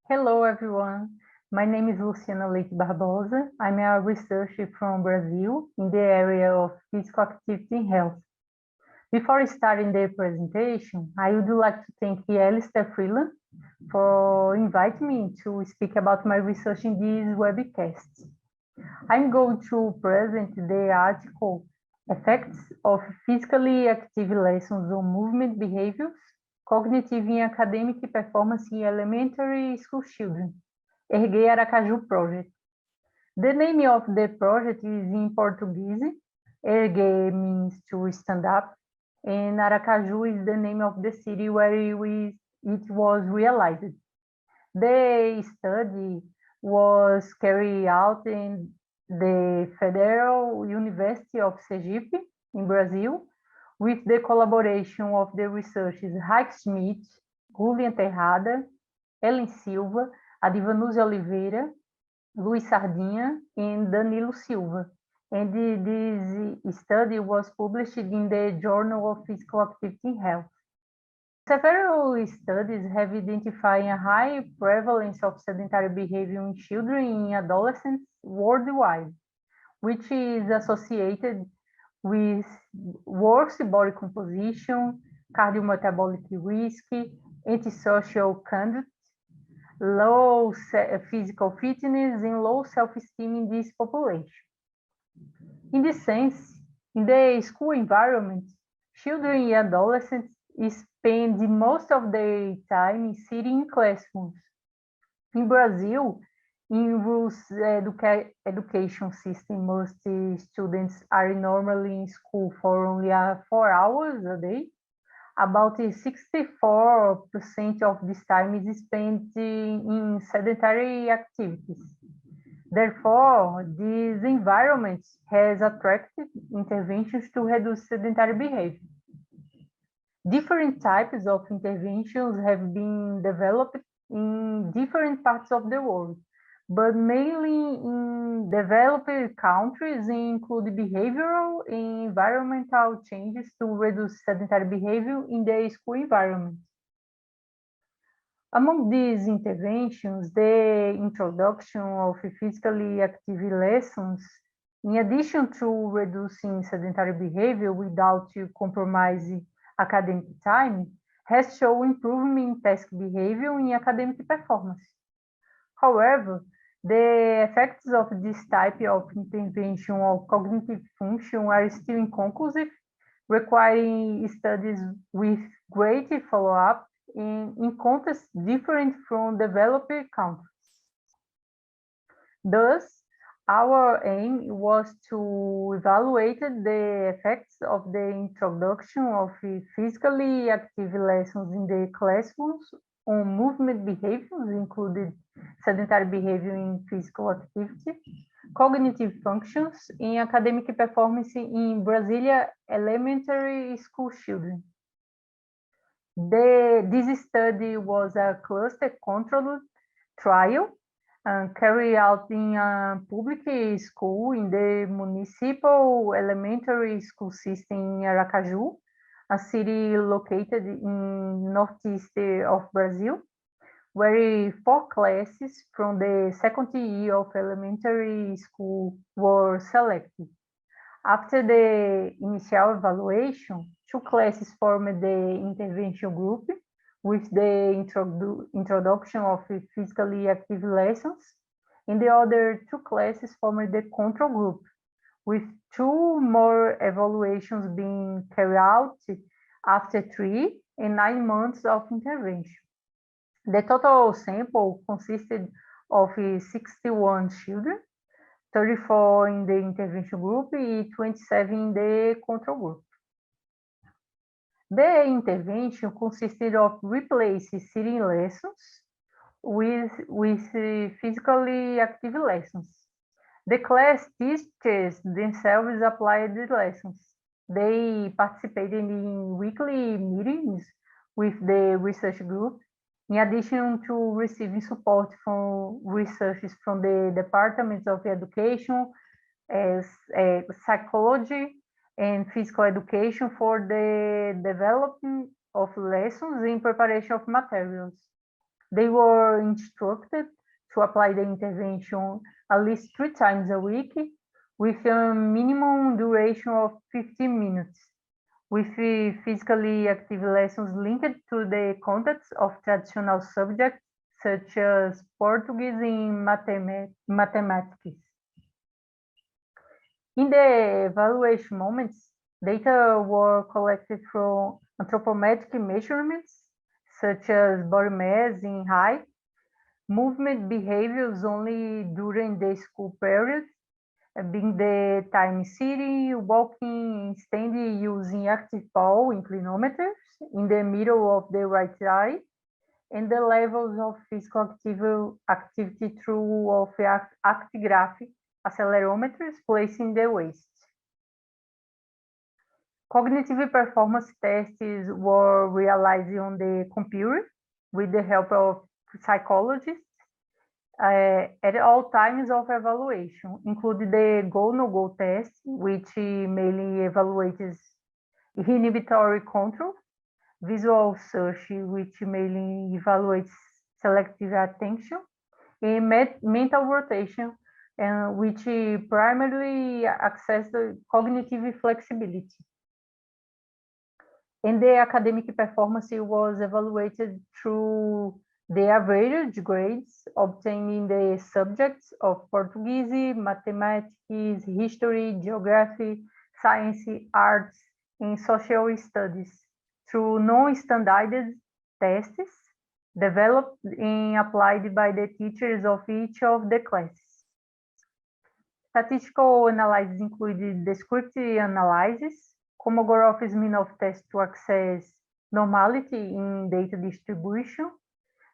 Hello, everyone. My name is Luciana L S Barboza. I'm a researcher from Brazil in the area of physical activity and health. Before starting the presentation, I would like to thank Alistair Freeland for inviting me to speak about my research in this webcast. I'm going to present the article Effects of Physically Active Lessons on Movement Behaviors, Cognitive and Academic Performance in Elementary School Children, Erguei Aracaju Project. The name of the project is in Portuguese. Erguei means to stand up, and Aracaju is the name of the city where it was realized. The study was carried out in the Federal University of Sergipe in Brazil, with the collaboration of the researchers Raik Schmidt, Julian Terrada, Ellen Silva, Adivanúzia Oliveira, Luiz Sardinha, and Danilo Silva. And this study was published in the Journal of Physical Activity and Health. Several studies have identified a high prevalence of sedentary behavior in children and adolescents worldwide, which is associated with worse body composition, cardiometabolic risk, antisocial conduct, low physical fitness, and low self-esteem in this population. In this sense, in the school environment, children and adolescents spend most of their time sitting in classrooms. In Brazil, in rules education system, most students are normally in school for only 4 hours a day. About 64% of this time is spent in sedentary activities. Therefore, this environment has attracted interventions to reduce sedentary behavior. Different types of interventions have been developed in different parts of the world, but mainly in developed countries include behavioral and environmental changes to reduce sedentary behavior in the school environment. Among these interventions, the introduction of physically active lessons, in addition to reducing sedentary behavior without compromising academic time, has shown improvement in task behavior and academic performance. However, the effects of this type of intervention on cognitive function are still inconclusive, requiring studies with great follow-up in contexts different from developed countries. Thus, our aim was to evaluate the effects of the introduction of physically active lessons in the classrooms on movement behaviors, including sedentary behavior in physical activity, cognitive functions, and academic performance in Brazilian elementary school children. This study was a cluster-controlled trial carried out in a public school in the municipal elementary school system in Aracaju, a city located in northeast of Brazil, where 4 classes from the second year of elementary school were selected. After the initial evaluation, 2 classes formed the intervention group with the introduction of physically active lessons, and the other 2 classes formed the control group, with 2 more evaluations being carried out after 3 and 9 months of intervention. The total sample consisted of 61 children, 34 in the intervention group and 27 in the control group. The intervention consisted of replacing sitting lessons with physically active lessons. The class teachers themselves applied the lessons. They participated in weekly meetings with the research group, in addition to receiving support from researchers from the departments of education, psychology, and physical education for the development of lessons in preparation of materials. They were instructed to apply the intervention at least 3 times a week with a minimum duration of 15 minutes, with physically active lessons linked to the contents of traditional subjects such as Portuguese and mathematics. In the evaluation moments, data were collected from anthropometric measurements such as body mass and height, movement behaviors only during the school period, being the time sitting, walking, standing using active pole inclinometers in the middle of the right eye, and the levels of physical activity through of actigraph accelerometers placed in the waist. Cognitive performance tests were realized on the computer with the help of psychologists at all times of evaluation, including the go-no-go test, which mainly evaluates inhibitory control, visual search, which mainly evaluates selective attention, and mental rotation, which primarily assesses cognitive flexibility. And the academic performance was evaluated through the average grades obtained in the subjects of Portuguese, mathematics, history, geography, science, arts, and social studies through non-standardized tests developed and applied by the teachers of each of the classes. Statistical analysis included descriptive analysis, Kolmogorov mean of test to access normality in data distribution,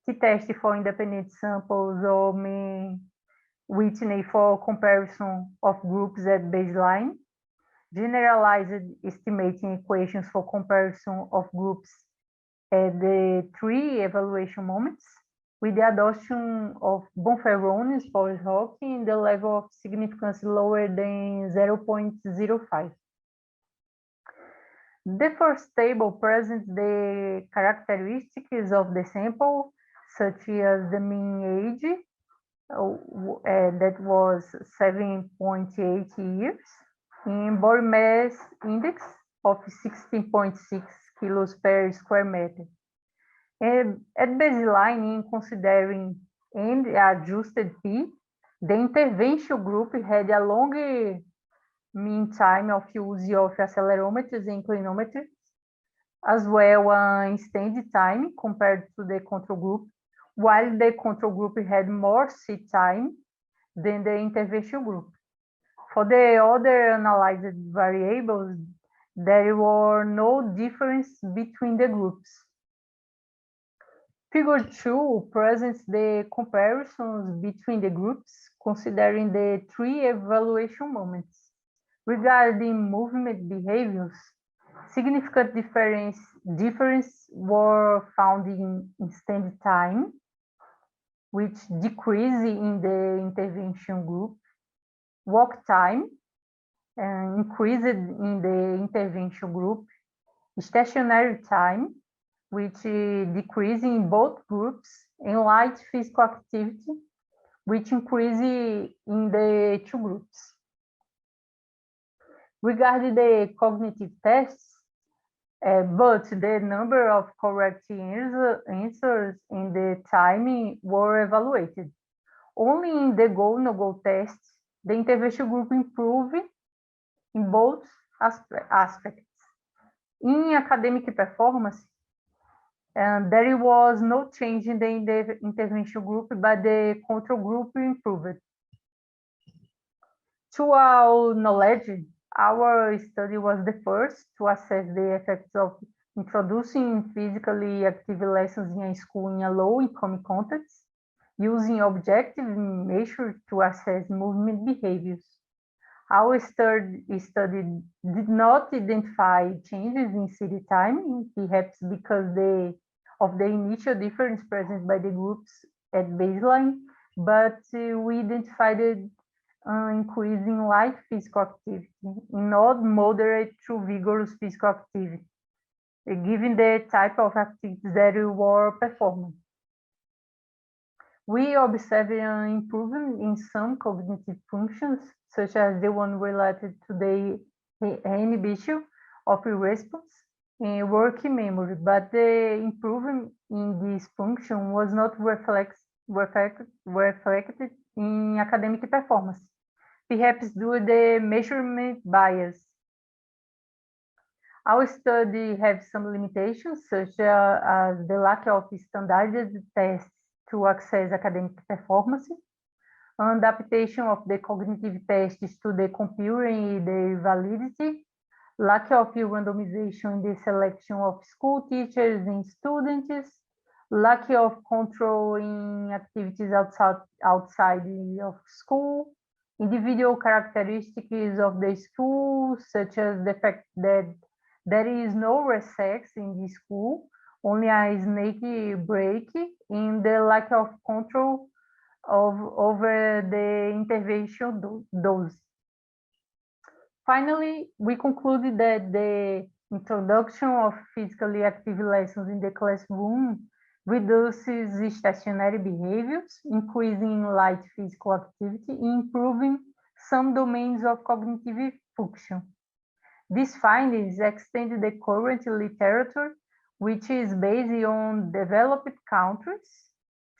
t-test for independent samples or mean Whitney for comparison of groups at baseline, generalized estimating equations for comparison of groups at the 3 evaluation moments, with the adoption of Bonferrone's Paul's Hawking in the level of significance lower than 0.05. The first table presents the characteristics of the sample, such as the mean age, that was 7.8 years, in body mass index of 16.6 kilos per square meter. And at baseline, in considering and adjusted P, the intervention group had a longer mean time of use of accelerometers and inclinometers, as well as stand time compared to the control group, while the control group had more sit time than the intervention group. For the other analyzed variables, there were no difference between the groups. Figure 2 presents the comparisons between the groups, considering the 3 evaluation moments. Regarding movement behaviors, significant difference were found in stand time, which decreased in the intervention group, walk time, increased in the intervention group, stationary time, which decreased in both groups, and light physical activity, which increased in the 2 groups. Regarding the cognitive tests, but the number of correct answers and the timing were evaluated. Only in the go-no-go test, the intervention group improved in both aspects. In academic performance, there was no change in the intervention group, but the control group improved. To our knowledge, our study was the first to assess the effects of introducing physically active lessons in a school in a low-income context, using objective measures to assess movement behaviors. Our study did not identify changes in city time, perhaps because of the initial difference present by the groups at baseline, but we identified increasing light physical activity, not moderate to vigorous physical activity, given the type of activities that were performed. We observe an improvement in some cognitive functions, such as the one related to the inhibition of response and working memory, but the improvement in this function was not reflected in academic performance, perhaps due to the measurement bias. Our study has some limitations, such as the lack of standardized tests to access academic performance, and adaptation of the cognitive tests to the computer and their validity, lack of randomization in the selection of school teachers and students, lack of control in activities outside of school, individual characteristics of the school, such as the fact that there is no recess in the school, only a snake break, and the lack of control over the intervention dose. Finally, we concluded that the introduction of physically active lessons in the classroom reduces stationary behaviors, increasing light physical activity, improving some domains of cognitive function. These findings extend the current literature, which is based on developed countries,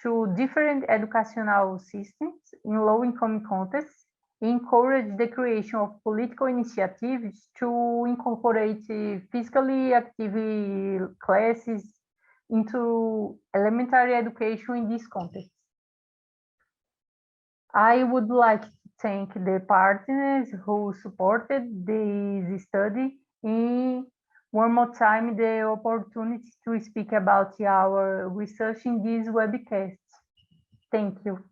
to different educational systems in low-income contexts, encourage the creation of political initiatives to incorporate physically active classes into elementary education in this context. I would like to thank the partners who supported this study and one more time the opportunity to speak about our research in this webcast. Thank you.